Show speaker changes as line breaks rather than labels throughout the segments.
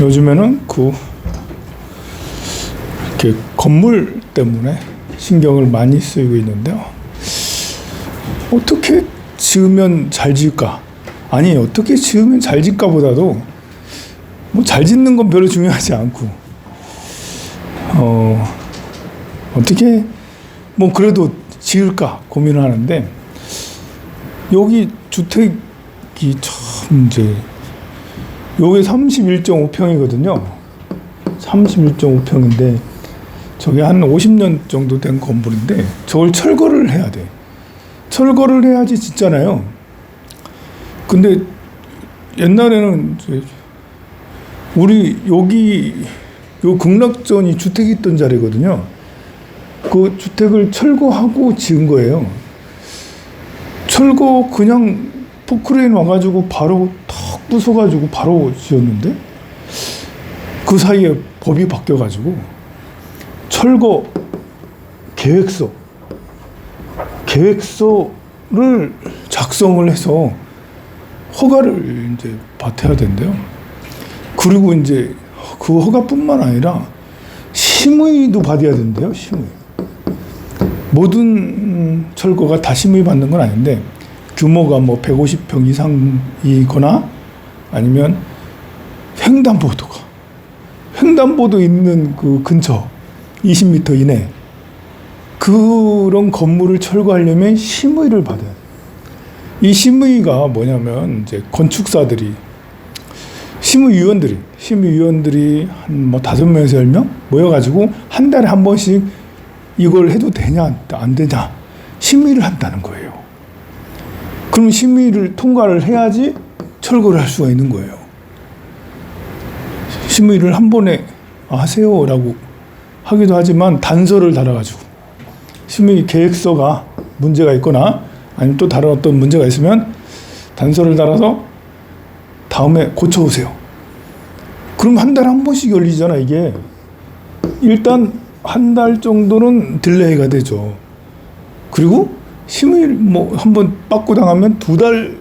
요즘에는 이렇게 건물 때문에 신경을 많이 쓰이고 있는데요. 어떻게 지으면 잘 지을까? 아니, 어떻게 지으면 잘 짓까 보다도 뭐 잘 짓는 건 별로 중요하지 않고, 어떻게 뭐 그래도 지을까 고민을 하는데, 여기 주택이 참 이제 요게 31.5평이거든요. 31.5평인데 저게 한 50년 정도 된 건물인데 저걸 철거를 해야 돼. 철거를 해야지 짓잖아요. 근데 옛날에는 우리 여기 요 극락전이 주택이 있던 자리거든요. 그 주택을 철거하고 지은 거예요. 철거 그냥 포크레인 와가지고 바로 턱 부숴가지고 바로 지었는데 그 사이에 법이 바뀌어가지고 철거 계획서를 작성을 해서 허가를 이제 받아야 된대요. 그리고 이제 그 허가뿐만 아니라 심의도 받아야 된대요. 심의. 모든 철거가 다 심의 받는 건 아닌데 규모가 뭐 150평 이상이거나 아니면 횡단보도 있는 그 근처 20m 이내 그런 건물을 철거하려면 심의를 받아야 돼요. 이 심의가 뭐냐면 이제 건축사들이 심의위원들이 한 뭐 5명에서 10명 모여가지고 한 달에 한 번씩 이걸 해도 되냐 안 되냐 심의를 한다는 거예요. 그럼 심의를 통과를 해야지 철거를 할 수가 있는 거예요. 심의를 한 번에 하세요라고 하기도 하지만 단서를 달아가지고 심의 계획서가 문제가 있거나 아니면 또 다른 어떤 문제가 있으면 단서를 달아서 다음에 고쳐오세요. 그럼 한 달에 한 번씩 열리잖아 이게. 일단 한 달 정도는 딜레이가 되죠. 그리고 심의 뭐 한번 빠꾸 당하면 2달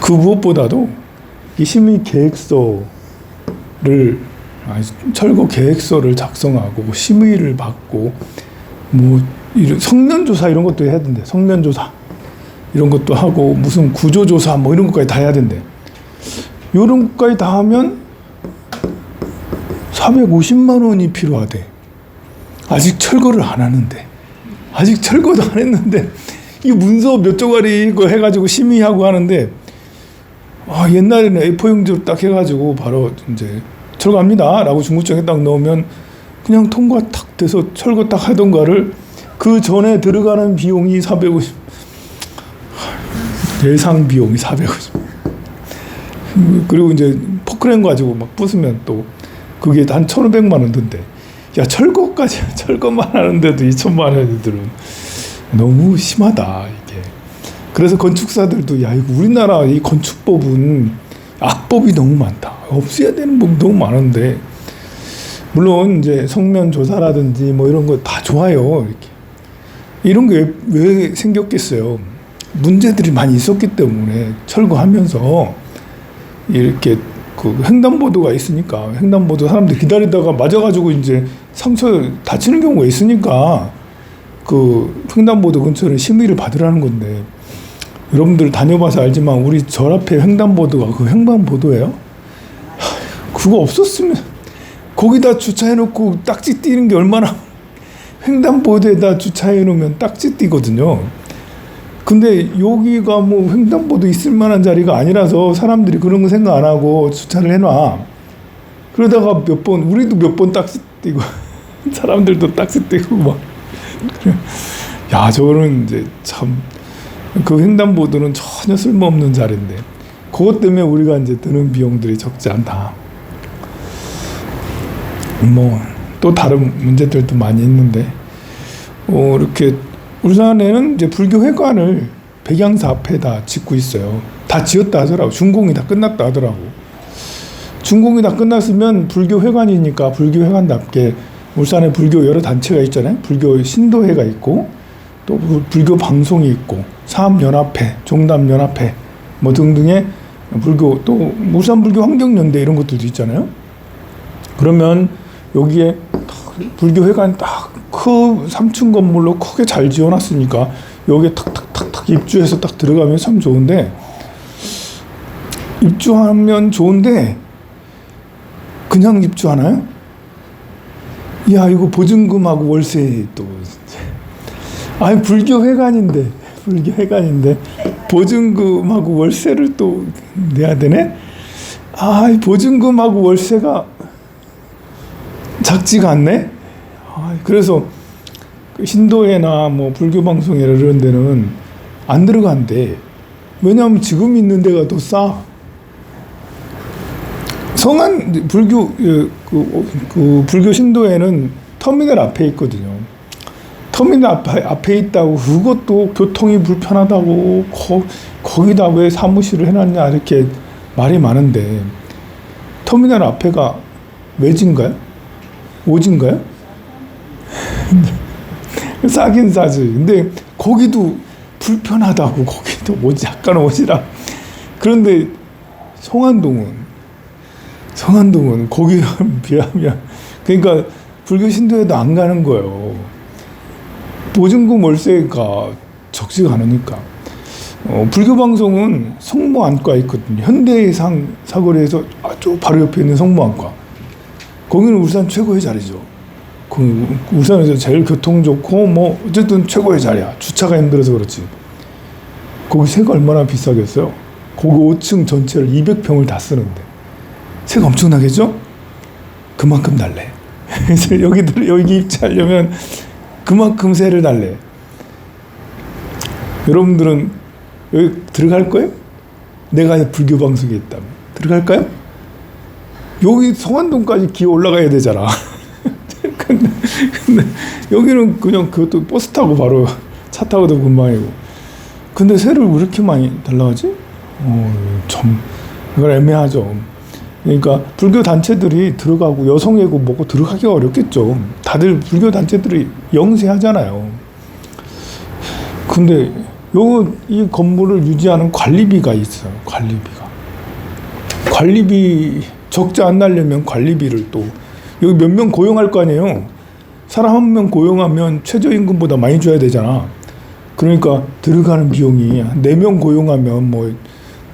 그 무엇보다도 이 심의 계획서를 철거 계획서를 작성하고 심의를 받고 뭐 성면조사 이런 것도 해야 된대. 성면조사 이런 것도 하고 무슨 구조조사 뭐 이런 것까지 다 해야 된대. 이런 것까지 다 하면 450만 원이 필요하대. 아직 철거를 안 하는데. 아직 철거도 안 했는데 이 문서 몇 조가리 이거 해가지고 심의하고 하는데 옛날에는 A4용지로 딱 해가지고 바로 이제 철거합니다 라고 중구청에 딱 넣으면 그냥 통과 탁 돼서 철거 딱 하던가를 그 전에 들어가는 비용이 450 예상 비용이 450 그리고 이제 포크레인 가지고 막 부수면 또 그게 한 1,500만 원 든대. 야, 철거만 하는데도 2,000만 원들은 너무 심하다 이게. 그래서 건축사들도 야, 이거 우리나라 이 건축법은 악법이 너무 많다. 없애야 되는 법이 너무 많은데 물론 이제 성면 조사라든지 뭐 이런 거 다 좋아요. 이렇게 이런 게 왜 생겼겠어요? 문제들이 많이 있었기 때문에 철거하면서 이렇게 그 횡단보도가 있으니까 횡단보도 사람들이 기다리다가 맞아가지고 이제 상처 다치는 경우가 있으니까 그 횡단보도 근처는 심의를 받으라는 건데 여러분들 다녀봐서 알지만 우리 절 앞에 횡단보도가 그 횡단보도예요? 그거 없었으면 거기다 주차해놓고 딱지 띄는 게 얼마나 횡단보도에다 주차해놓으면 딱지 띄거든요. 근데 여기가 뭐 횡단보도 있을 만한 자리가 아니라서 사람들이 그런 거 생각 안 하고 주차를 해놔. 그러다가 우리도 몇 번 딱지 띄고 사람들도 딱지 띄고 막. 야, 저거는 이제 참 그 횡단보도는 전혀 쓸모없는 자리인데 그것 때문에 우리가 이제 드는 비용들이 적지 않다. 뭐 또 다른 문제들도 많이 있는데 이렇게 울산에는 이제 불교 회관을 백양사 앞에다 짓고 있어요. 다 지었다 하더라고. 준공이 다 끝났다 하더라고. 준공이 다 끝났으면 불교 회관이니까 불교 회관답게 울산에 불교 여러 단체가 있잖아요. 불교 신도회가 있고 또 불교 방송이 있고 사업연합회, 종담연합회 뭐 등등의 불교 또 울산불교 환경연대 이런 것들도 있잖아요. 그러면 여기에 불교 회관 딱 3층 건물로 크게 잘 지어놨으니까 여기에 탁탁탁탁 입주해서 딱 들어가면 참 좋은데, 입주하면 좋은데 그냥 입주하나요? 야, 이거 보증금하고 월세 또 아니 불교 회관인데 보증금하고 월세를 또 내야 되네? 아, 보증금하고 월세가 작지가 않네? 아, 그래서 신도회나 뭐 불교 방송이나 이런 데는 안 들어간대. 왜냐하면 지금 있는 데가 더 싸. 성안 불교 불교 신도회는 터미널 앞에 있거든요. 터미널 앞에 있다고 그것도 교통이 불편하다고 거기다 왜 사무실을 해놨냐 이렇게 말이 많은데, 터미널 앞에가 외진가요? 오진가요? 싸긴 싸지. 근데 거기도 불편하다고, 거기도 약간 오지라. 그런데 성안동은 거기에 비하면, 그러니까 불교 신도에도 안 가는 거예요. 보증금 월세가 적지가 않으니까. 불교 방송은 성모안과 있거든요. 현대해상 사거리에서 아주 바로 옆에 있는 성모안과. 거기는 울산 최고의 자리죠. 울산에서 제일 교통 좋고 뭐 어쨌든 최고의 자리야. 주차가 힘들어서 그렇지. 거기 세가 얼마나 비싸겠어요? 거기 5층 전체를 200평을 다 쓰는데 세가 엄청나겠죠? 그만큼 달래. 그래서 여기 입주하려면 그만큼 세를 달래. 여러분들은 여기 들어갈 거예요? 내가 불교 방송에 있다면 들어갈까요? 여기 성안동까지 기어 올라가야 되잖아. 근데 여기는 그냥 그것도 버스 타고 바로 차 타고도 금방이고. 근데 세를 왜 이렇게 많이 달라가지? 참 이건 애매하죠. 그러니까 불교 단체들이 들어가고 여성애고 뭐고 들어가기가 어렵겠죠. 다들 불교 단체들이 영세하잖아요. 근데 이 건물을 유지하는 관리비가 있어요. 관리비 적자 안 나려면 관리비를 또 여기 몇 명 고용할 거 아니에요. 사람 한 명 고용하면 최저임금보다 많이 줘야 되잖아. 그러니까 들어가는 비용이 4명 고용하면 뭐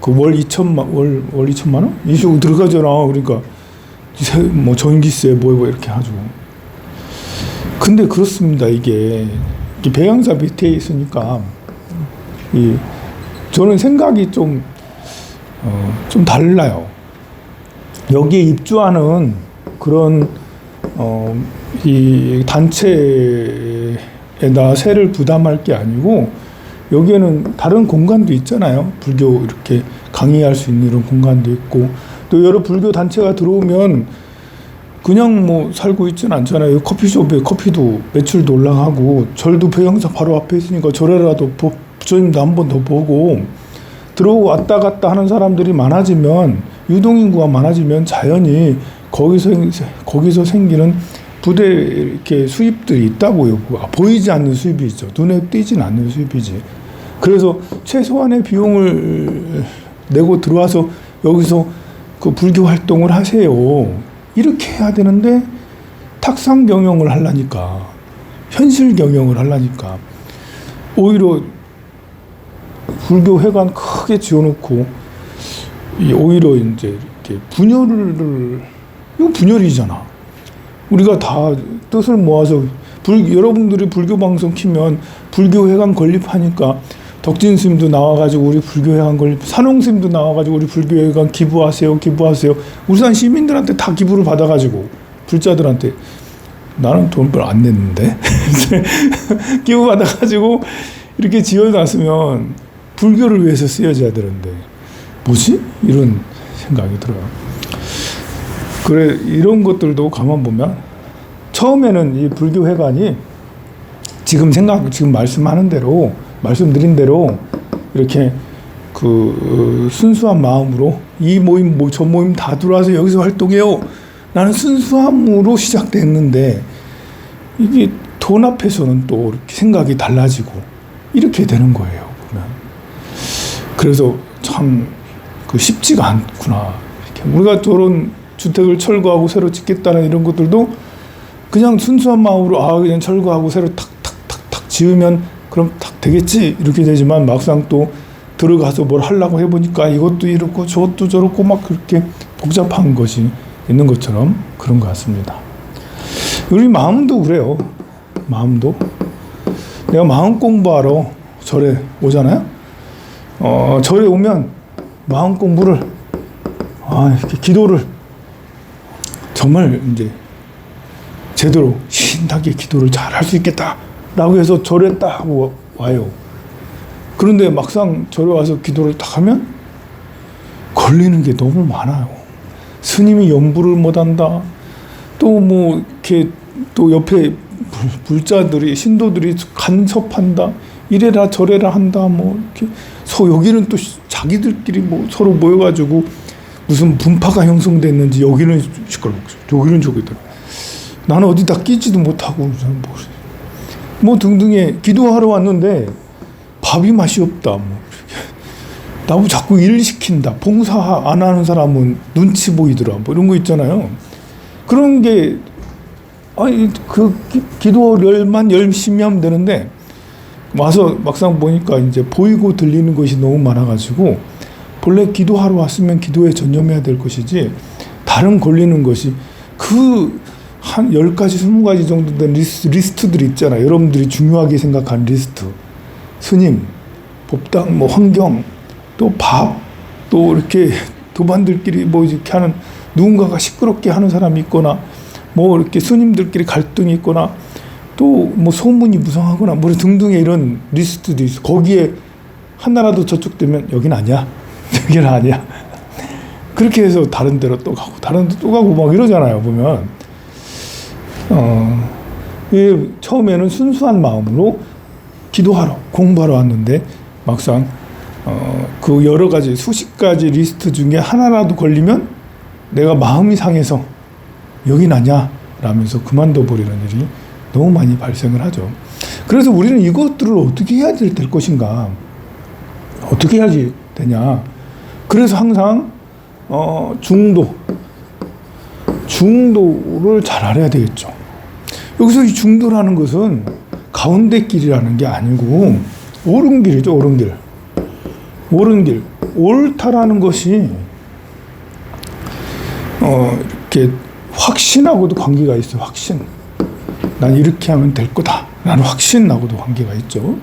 그 월 2천만 원? 이 식으로 들어가잖아. 그러니까 뭐 전기세 뭐 이렇게 하죠. 근데 그렇습니다. 이게 배양사 밑에 있으니까 저는 생각이 좀 달라요. 여기에 입주하는 그런 이 단체에다 세를 부담할 게 아니고, 여기에는 다른 공간도 있잖아요. 불교 이렇게 강의할 수 있는 이런 공간도 있고, 또 여러 불교 단체가 들어오면 그냥 뭐 살고 있지는 않잖아요. 커피숍에 커피도 매출도 올라가고, 절도 배양사 바로 앞에 있으니까 절에라도 부처님도 한 번 더 보고, 들어오고 왔다 갔다 하는 사람들이 많아지면, 유동인구가 많아지면 자연히 거기서 생기는 부대 이렇게 수입들이 있다고요. 보이지 않는 수입이 있죠. 눈에 띄진 않는 수입이지. 그래서 최소한의 비용을 내고 들어와서 여기서 그 불교 활동을 하세요. 이렇게 해야 되는데 탁상 경영을 하려니까, 현실 경영을 하려니까 오히려 불교 회관 크게 지어놓고 오히려 이제 이렇게 이거 분열이잖아. 우리가 다 뜻을 모아서 여러분들이 불교 방송 키면 불교 회관 건립하니까 덕진 스님도 나와가지고 우리 불교 회관 건립, 산홍 스님도 나와가지고 우리 불교 회관 기부하세요. 울산 시민들한테 다 기부를 받아가지고 불자들한테, 나는 돈 별로 안 냈는데 기부 받아가지고 이렇게 지어놨으면 불교를 위해서 쓰여져야 되는데 뭐지? 이런 생각이 들어요. 그래, 이런 것들도 가만 보면 처음에는 이 불교 회관이 지금 말씀드린 대로 이렇게 그 순수한 마음으로 이 모임 저 모임 다 들어와서 여기서 활동해요. 나는 순수함으로 시작됐는데 이게 돈 앞에서는 또 이렇게 생각이 달라지고 이렇게 되는 거예요. 보면. 그래서 참 그 쉽지가 않구나. 이렇게 우리가 저런 주택을 철거하고 새로 짓겠다는 이런 것들도 그냥 순수한 마음으로 그냥 철거하고 새로 탁탁탁탁 지으면 그럼 탁 되겠지 이렇게 되지만 막상 또 들어가서 뭘 하려고 해보니까 이것도 이렇고 저것도 저렇고 막 그렇게 복잡한 것이 있는 것처럼 그런 것 같습니다. 우리 마음도 그래요. 마음도 내가 마음 공부하러 절에 오잖아요. 절에 오면 마음 공부를 이렇게 기도를 정말 이제 제대로 신나게 기도를 잘 할 수 있겠다라고 해서 절에 딱 와요. 그런데 막상 절에 와서 기도를 딱 하면 걸리는 게 너무 많아요. 스님이 연부를 못한다. 또 뭐 이렇게 또 옆에 불자들이 신도들이 간섭한다. 이래라 저래라 한다. 뭐 이렇게 여기는 또 자기들끼리 뭐 서로 모여가지고 무슨 분파가 형성됐는지 여기는 시끄럽고 여기는 저기더라. 나는 어디다 끼지도 못하고 뭐 등등의 기도하러 왔는데 밥이 맛이 없다. 뭐 나보고 자꾸 일 시킨다. 봉사 안 하는 사람은 눈치 보이더라. 뭐 이런 거 있잖아요. 그런 게 그 기도를만 열심히 하면 되는데 와서 막상 보니까 이제 보이고 들리는 것이 너무 많아가지고 본래 기도하러 왔으면 기도에 전념해야 될 것이지 다른 걸리는 것이 한 10가지, 20가지 정도 된 리스트들이 있잖아요. 여러분들이 중요하게 생각한 리스트. 스님, 법당, 뭐 환경, 또 밥, 또 이렇게 도반들끼리 뭐 이렇게 하는 누군가가 시끄럽게 하는 사람이 있거나 뭐 이렇게 스님들끼리 갈등이 있거나 또 뭐 소문이 무성하거나 뭐 등등의 이런 리스트도 있어. 거기에 하나라도 저축되면 여긴 아니야. 여기는 아니야. 그렇게 해서 다른 데로 또 가고 다른 데 또 가고 막 이러잖아요. 보면 처음에는 순수한 마음으로 기도하러 공부하러 왔는데 막상 그 여러 가지 수십 가지 리스트 중에 하나라도 걸리면 내가 마음이 상해서 여긴 아니야 라면서 그만둬 버리는 일이 너무 많이 발생을 하죠. 그래서 우리는 이것들을 어떻게 해야 될 것인가, 어떻게 해야지 되냐. 그래서 항상 중도를 잘 알아야 되겠죠. 여기서 이 중도라는 것은 가운데 길이라는 게 아니고 옳은 길이죠. 옳은 길. 옳다라는 것이 이렇게 확신하고도 관계가 있어요. 확신. 난 이렇게 하면 될 거다 라는 확신하고도 관계가 있죠.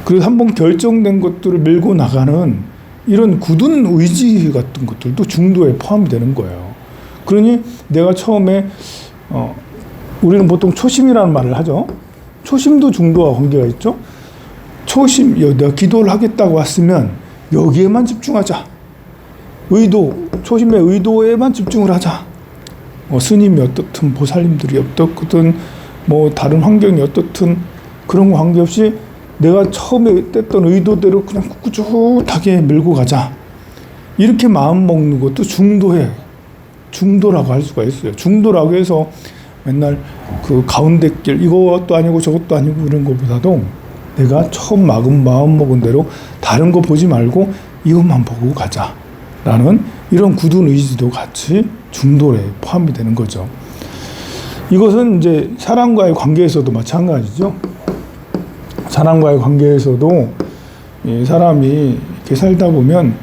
그래서 한번 결정된 것들을 밀고 나가는 이런 굳은 의지 같은 것들도 중도에 포함이 되는 거예요. 그러니 내가 처음에 우리는 보통 초심이라는 말을 하죠. 초심도 중도와 관계가 있죠. 내가 기도를 하겠다고 왔으면 여기에만 집중하자. 초심의 의도에만 집중을 하자. 스님이 어떻든 보살님들이 어떻든 뭐 다른 환경이 어떻든 그런 거 관계없이 내가 처음에 뗐던 의도대로 그냥 꾸준하게 밀고 가자. 이렇게 마음 먹는 것도 중도라고 할 수가 있어요. 중도라고 해서 맨날 그 가운데 길 이것도 아니고 저것도 아니고 이런 것보다도 내가 처음 마음 먹은 대로 다른 거 보지 말고 이것만 보고 가자라는 이런 굳은 의지도 같이 중도에 포함이 되는 거죠. 이것은 이제 사람과의 관계에서도 마찬가지죠. 사람과의 관계에서도 사람이 이렇게 살다 보면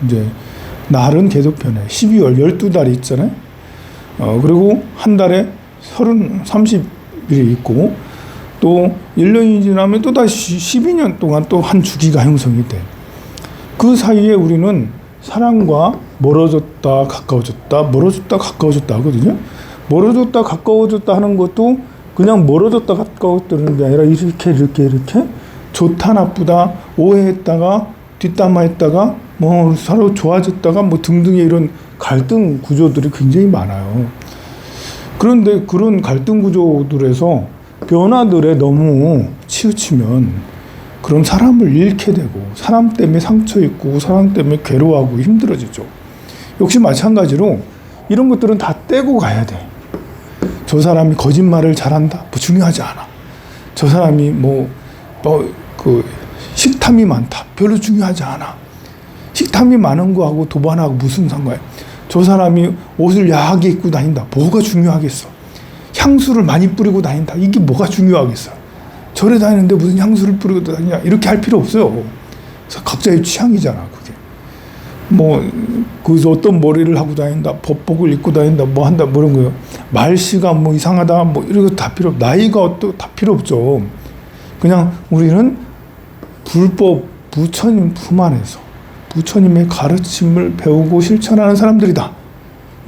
이제 날은 계속 변해. 12월 12달이 있잖아요. 그리고 한 달에 30일이 있고 또 1년이 지나면 또 다시 12년 동안 또 한 주기가 형성이 돼. 그 사이에 우리는 사람과 멀어졌다 가까워졌다 멀어졌다 가까워졌다 하거든요. 멀어졌다 가까워졌다 하는 것도 그냥 멀어졌다 가까워졌다는 게 아니라 이렇게 좋다 나쁘다 오해했다가 뒷담화했다가 뭐 서로 좋아졌다가 뭐 등등의 이런 갈등 구조들이 굉장히 많아요. 그런데 그런 갈등 구조들에서 변화들에 너무 치우치면 그런 사람을 잃게 되고 사람 때문에 상처 입고 사람 때문에 괴로워하고 힘들어지죠. 역시 마찬가지로 이런 것들은 다 떼고 가야 돼. 저 사람이 거짓말을 잘한다. 뭐 중요하지 않아. 저 사람이 그 식탐이 많다. 별로 중요하지 않아. 식탐이 많은 거하고 도반하고 무슨 상관이야? 저 사람이 옷을 야하게 입고 다닌다. 뭐가 중요하겠어? 향수를 많이 뿌리고 다닌다. 이게 뭐가 중요하겠어? 절에 다니는데 무슨 향수를 뿌리고 다니냐? 이렇게 할 필요 없어요. 그래서 각자의 취향이잖아, 그게. 뭐, 그래서 어떤 머리를 하고 다닌다, 법복을 입고 다닌다, 뭐 한다, 뭐 이런 거요. 말씨가 뭐 이상하다, 뭐 이런 거 다 필요 없, 나이가 또 다 필요 없죠. 그냥 우리는 불법 부처님 품 안에서 부처님의 가르침을 배우고 실천하는 사람들이다.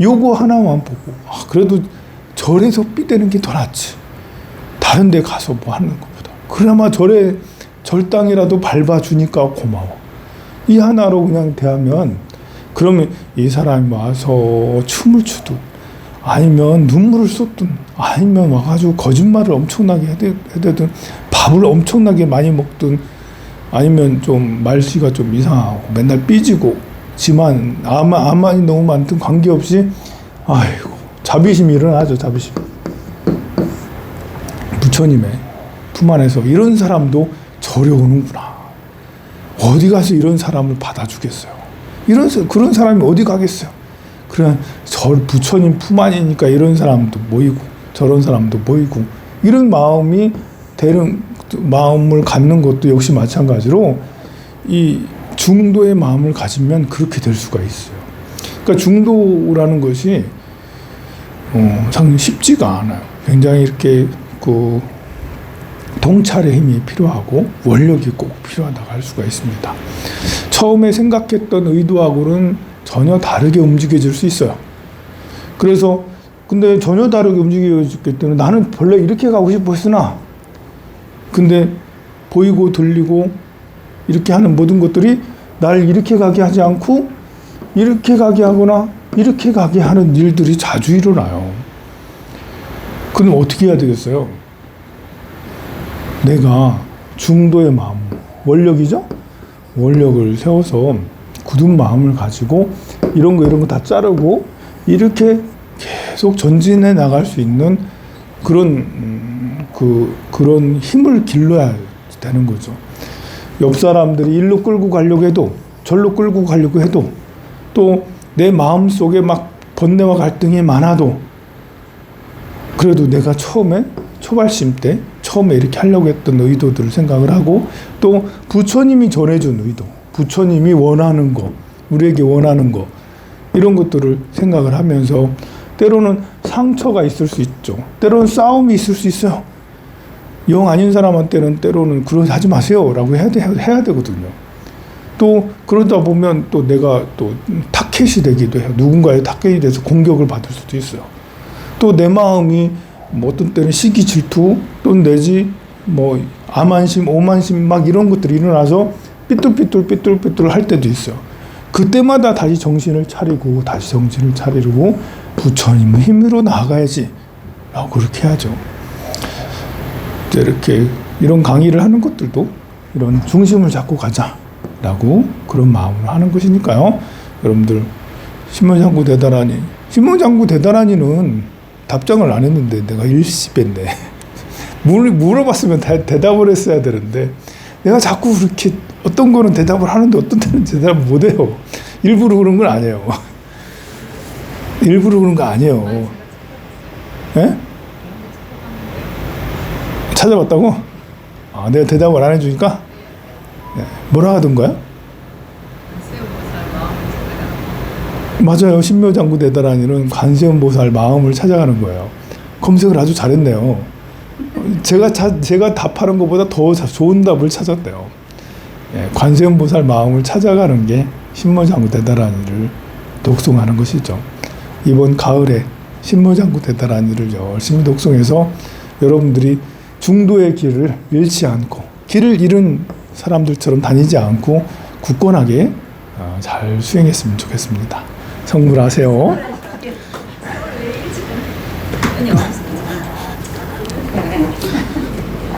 요거 하나만 보고, 그래도 절에서 삐대는 게 더 낫지. 다른 데 가서 뭐 하는 것보다. 그나마 절당이라도 밟아주니까 고마워. 이 하나로 그냥 대하면, 그러면 이 사람이 와서 춤을 추든, 아니면 눈물을 쏟든, 아니면 와가지고 거짓말을 엄청나게 해대든, 밥을 엄청나게 많이 먹든, 아니면 좀 말씨가 좀 이상하고 맨날 삐지고 지만 아만이 너무 많든 관계없이 아이고 자비심이 일어나죠. 자비심. 부처님의 품 안에서 이런 사람도 절에 오는구나. 어디 가서 이런 사람을 받아주겠어요. 그런 사람이 어디 가겠어요. 그냥 부처님 품 안이니까 이런 사람도 모이고 저런 사람도 모이고 이런 마음이 되는 마음을 갖는 것도 역시 마찬가지로 이 중도의 마음을 가지면 그렇게 될 수가 있어요. 그러니까 중도라는 것이 참 쉽지가 않아요. 굉장히 이렇게 그 통찰의 힘이 필요하고 원력이 꼭 필요하다고 할 수가 있습니다. 처음에 생각했던 의도하고는 전혀 다르게 움직여질 수 있어요. 그래서 근데 전혀 다르게 움직여졌기 때문에 나는 원래 이렇게 가고 싶었으나 근데 보이고 들리고 이렇게 하는 모든 것들이 날 이렇게 가게 하지 않고 이렇게 가게 하거나 이렇게 가게 하는 일들이 자주 일어나요. 그럼 어떻게 해야 되겠어요? 내가 중도의 마음, 원력이죠? 원력을 세워서 굳은 마음을 가지고 이런 거 다 자르고 이렇게 계속 전진해 나갈 수 있는 그런 힘을 길러야 되는 거죠. 옆 사람들이 일로 끌고 가려고 해도 절로 끌고 가려고 해도 또 내 마음 속에 막 번뇌와 갈등이 많아도 그래도 내가 초발심 때 처음에 이렇게 하려고 했던 의도들을 생각을 하고 또 부처님이 전해준 의도, 부처님이 원하는 거, 우리에게 원하는 거 이런 것들을 생각을 하면서 때로는 상처가 있을 수 있죠. 때로는 싸움이 있을 수 있어요. 영 아닌 사람한테는 때로는 그러지 하지 마세요 라고 해야 되거든요. 또 그러다 보면 또 내가 또 타켓이 되기도 해요. 누군가의 타켓이 돼서 공격을 받을 수도 있어요. 또 내 마음이 뭐 어떤 때는 시기 질투 또 내지 뭐 암안심 오만심 막 이런 것들이 일어나서 삐뚤삐뚤 할 때도 있어요. 그때마다 다시 정신을 차리고 부처님의 힘으로 나아가야지 라고 그렇게 하죠. 이렇게 이런 강의를 하는 것들도 이런 중심을 잡고 가자라고 그런 마음으로 하는 것이니까요. 여러분들 신문장구 대단하니는 답장을 안 했는데 내가 일십했네. 물어봤으면 대답을 했어야 되는데 내가 자꾸 그렇게 어떤 거는 대답을 하는데 어떤 때는 대답을 못 해요. 일부러 그런 건 아니에요. 일부러 그런 거 아니에요. 예? 찾아봤다고? 내가 대답을 안 해주니까? 뭐라 하던가요? 맞아요. 신묘장구 대단하니는 관세음보살 마음을 찾아가는 거예요. 검색을 아주 잘했네요. 제가 답하는 것보다 더 좋은 답을 찾았대요. 관세음보살 마음을 찾아가는 게 신묘장구 대단하니를 독송하는 것이죠. 이번 가을에 신묘장구 대단하니를 열심히 독송해서 여러분들이 중도의 길을 잃지 않고 길을 잃은 사람들처럼 다니지 않고 굳건하게 잘 수행했으면 좋겠습니다. 성불하세요.